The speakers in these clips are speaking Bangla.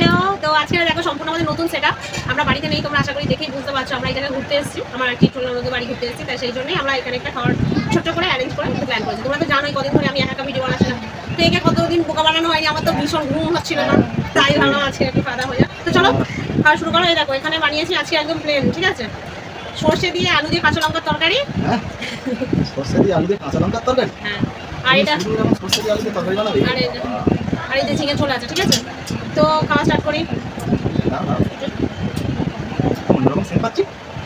হ্যালো, তো আজকে দেখো সম্পূর্ণ আমাদের নতুন সেটআপ। আমরা বাড়িতে নেই, তোমরা আশা করি দেখেই বুঝতে পারছো। আমরা এখানে ঘুরতে এসেছি, আমার একটি নতুন বাড়ি ঘুরতে এসেছি, তাই সেই জন্যই আমরা এখানে একটা খাওয়ার ছোট্ট করে অ্যারেঞ্জ করে প্ল্যান করেছি। তোমরা তো জানোই কদিন ধরে আমি একা ভিডিও বানাচ্ছি না, তো একে কতদিন বোকা বানানো হয়নি, আমার তো ভীষণ ঘুম হচ্ছিল না, তাই ভাবলাম আজকে একটু খাওয়া হয়ে যায়। তো চলো খাওয়া শুরু করো। এই দেখো এখানে বানিয়েছি আজকে একদম প্লেন, ঠিক আছে, সর্ষে দিয়ে আলু দিয়ে কাঁচা লঙ্কার তরকারি। হ্যাঁ, সরষে দিয়ে আলু দিয়ে কাঁচা লঙ্কার তরকারি। হ্যাঁ, আর এটা সরষে দিয়ে আলু দিয়ে তরকারি বানাবে। আর এই যে চিকেন চলে আছে, ঠিক আছে। তো খাওয়া স্টার্ট করি। না না, অন্যরকম সেন্ট পাচ্ছি।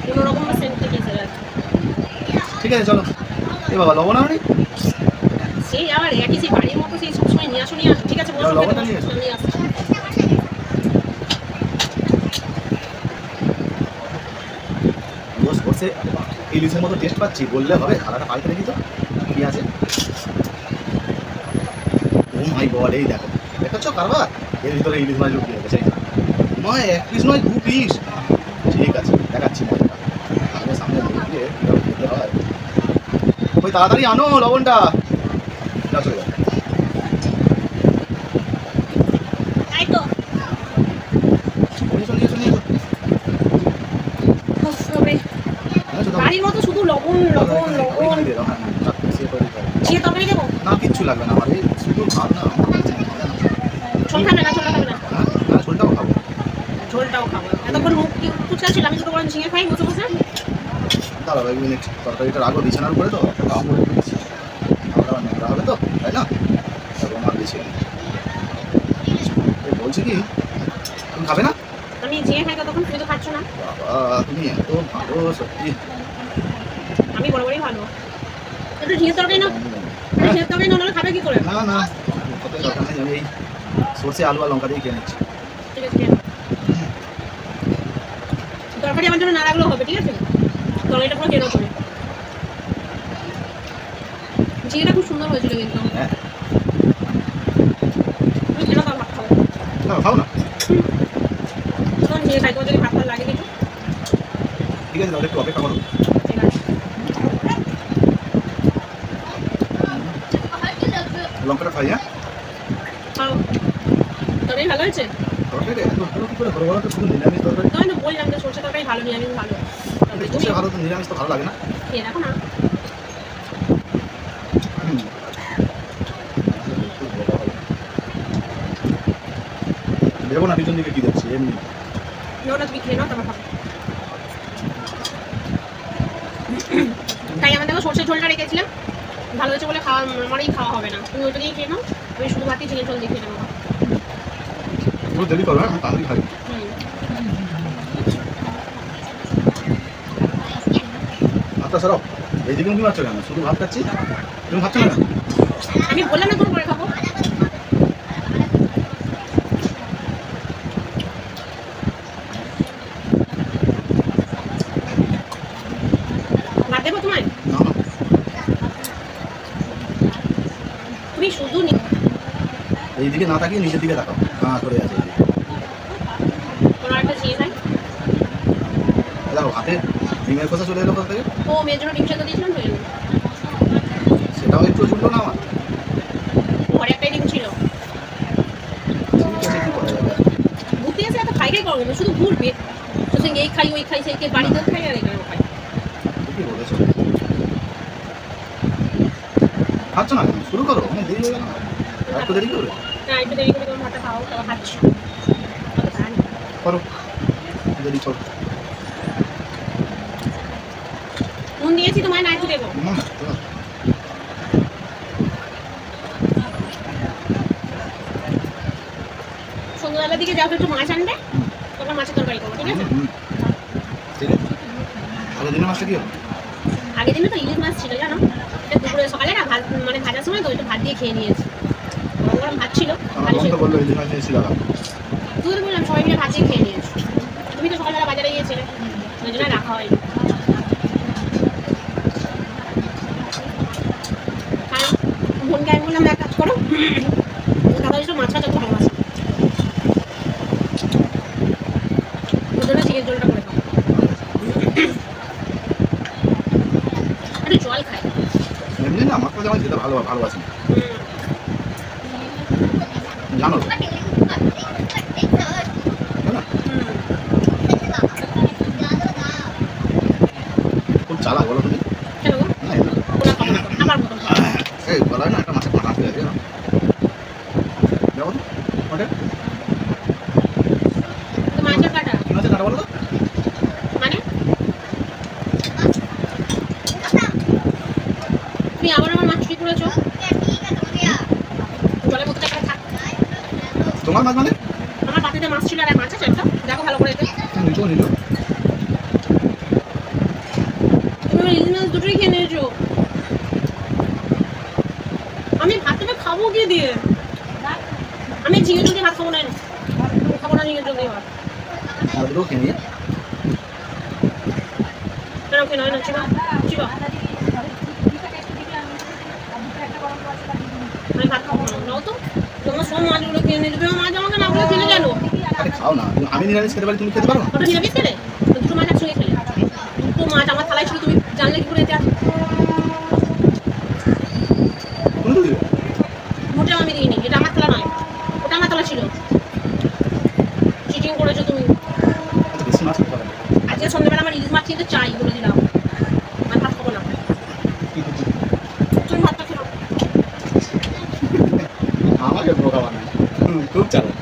কোনোরকম সেন্ট থেকে এসে যাচ্ছে। ঠিক আছে চলো। এ বাবা লবণ আনি। সেই আবার একই সেই বাড়ির মতো সেই সবসময় নিয়ে আসো। ঠিক আছে, বলো লবণটা নিয়ে এসো। নিয়ে আসো। সরষে ইলিশের মতো টেস্ট পাচ্ছি, বললে হবে। খালাটা পাল্টে রেখি তো কি আছে। ও মাই গড, এই দেখো দেখাচ্ছ কারবার, এর ভিতরে ইলিশ মাছ লুকিয়ে রেখেছে। মা এক পিস নয় 2 পিস। ঠিক আছে দেখাচ্ছি মজাটা। আগে সামনে দিয়ে খেতে হয়। ওই তাড়াতাড়ি আনো লবণটা। যা চলে যাও। তাই তো নিয়ে চল, নিয়ে চল, নিয়ে চল। বাড়ির মতো শুধু লবণ লবণ লবণ। ঝিঙে তরকারি দেবো না, কিচ্ছু লাগবে না আমার, এই শুধু ভাত না। ঝোল খাবে না, ঝোলটা খাবে না। না, ঝোলটাও খাবো। ঝোলটাও খাবো। এতক্ষণ মুখ কুচকা ছিল, আমি দুটো করে ঝিঙে খাই বসে বসে। দাঁড়াও 1 মিনিট, তরকারিটা রাখো বিছানার উপরে, তো একটা কাম করে দিচ্ছি। খাওয়া নোংরা হবে তো, তাই না? তবে আমার বেশি বলছি কি, তুমি খাবে না? আমি ঝিঙে খাই, ততক্ষণ তুমি তো খাচ্ছ না। বাবা তুমি এত ভালো সত্যি। আমি বরাবরই ভালো। একটু ঝিঙে তরকারি না, ঝিঙে তরকারি না হলে খাবে কি করে? না না, কত দরকার নেই, আমি এই সরষে আলু আর লঙ্কা দিয়ে খেয়ে নিচ্ছি। ঠিক আছে, তরকারি আমার জন্য না রাখলেও হবে, ঠিক আছে। তরকারিটা পুরো কেন করে। ঝিঙেটা খুব সুন্দর হয়েছিল কিন্তু। হ্যাঁ, তুমি কেন ভাত খাও? না খাও না। তখন ঝিঙে খাই, তোমার যদি ভাত ভালো লাগে কিছু। ঠিক আছে তাহলে একটু অপেক্ষা করো। ঠিক আছে, লঙ্কাটা খাই। হ্যাঁ, খাও। তরকারি ভালো হয়েছে। তরকারি এত ভালো কি করে ঘর বলো তো, শুধু নিরামিষ তরকারি। তোমায় তো বললাম যে সরষে তরকারি ভালো, নিরামিষ ভালো। তবে তুমি সরষে ভালো তো, নিরামিষ তো ভালো লাগে না। খেয়ে দেখো না। দেখো না পিছন দিকে কি দেখছি, এমনি। না, তুমি খেয়ে নাও, তারপর খাবো। তাই আমার দেখো সরষের ঝোলটা রেখেছিলাম, ভালো হয়েছে বলে খাওয়া আমারই খাওয়া হবে না। তুমি ওইটা দিয়ে খেয়ে নাও, আমি শুধু ভাতই চিকেন ঝোল দিয়ে খেয়ে নেবো। পুরো দেরি করো, হ্যাঁ তাড়াতাড়ি খাই। ভাতটা সরাও, এইদিকে তুমি পাচ্ছ কেন? শুধু ভাত খাচ্ছি, তুমি খাচ্ছ না কেন? আমি বললাম না তুমি করে খাবো। ভাত দেবো তোমায়? না, তুমি শুধু এইদিকে না তাকিয়ে নিচের দিকে তাকাও। হ্যাঁ করে আছে এইদিকে। তোমার একটা ঝিঙে খাই। দেখো হাতে ডিমের খোসা চলে এলো কোথা থেকে। ও মেয়ের জন্য ডিম সেদ্ধ দিয়েছিলাম, হয়ে গেলো। সেটাও একটু জুটলো না আমার। ঘরে একটাই ডিম ছিল। ঠিক আছে, কি করা যাবে। ঘুরতে এসে এত খাই খাই করবে না, শুধু ঘুরবে। তো সে এই খাই ওই খাই, সেই বাড়িতেও খাই আর এখানেও খাই। ঠিকই বলেছো। খাচ্ছ না কেন? শুরু করো, অনেক দেরি হয়ে গেল না? আর একটু দেরি করবে। না, একটু দেরি করে তোমার ভাতটা খাও, তারপর খাচ্ছি। করো, দেরি করো। নুন দিয়েছি তোমায়, না একটু দেবো? না না, চলো। সন্ধ্যাবেলার দিকে যাও, একটু মাছ আনবে, তারপর মাছের তরকারি করবো, ঠিক আছে। ঠিক আছে। আগের দিনের মাছটা কি হলো? আগের দিনে তো ইলিশ মাছ ছিল জানো, দুপুরে সকালে না ভাত মানে ভাজার সময় তো একটু ভাত দিয়ে খেয়ে নিয়েছি। গরম গরম ভাত ছিল, ভালো আমার ছিল। তো বললো এই দিন মাছ এসেছিল। তুই তো বললাম সবাই মিলে ভাত দিয়ে খেয়ে নিয়েছি। তুমি তো সকালবেলা বাজারে গিয়েছিলে, ওই জন্য রাখা হয়নি। কারণ বোনকে আমি বললাম এক কাজ করো, দাদা একটু মাছ ভাজা ভালোবাসে, ওই জন্য চিকেন ঝোলটা করে খাও। একটু জল খাই। এমনি না, মাছটা যেমন খেতে ভালোবাসি জানো তো। আমার পাতিতে মাছ ছিল আর এক মাছ আছে একটা, দেখো ভালো করে এতে। নিচো নিচো তুমি আমার ইলিশ মাছ দুটোই খেয়ে নিয়েছো। আমি ভাতটা খাবো কি দিয়ে? আমি ঝিঙে দিয়ে ভাত খাবো না, খাবো না ঝিঙে দিয়ে ভাত। আর দুটো খেয়ে নিয়ে কেন খেয়ে নয় না চিবা চিবা, আমি ভাত খাবো না। নাও তো, তোমার সব মাছগুলো খেয়ে নিয়েছো, তুমি মাছ আমাকে না বলে খেলে গেলো। আরে খাও না, আমি নিরামিষ খেতে পারি, তুমি খেতে পারো না? ওটা নিরামিষ খেলে? দুটো মাছ একসঙ্গে খেলে। দুটো মাছ আমার থালায় ছিল, তুমি জানলে কি করে এটা? তুমি তো দিবে। মোটেও আমি দিইনি, এটা আমার থালা নয়, ওটা আমার থালা ছিল। চিটিং করেছো তুমি। আচ্ছা বেশি মাছ খেতে পারো না। আজকে সন্ধ্যাবেলা আমার ইলিশ মাছ কিন্তু চাই, বলে দিলাম। আমি ভাত খাবো না, তুমি ভাতটা খেলো। আমাকে বোকা বানায় খুব চালাক।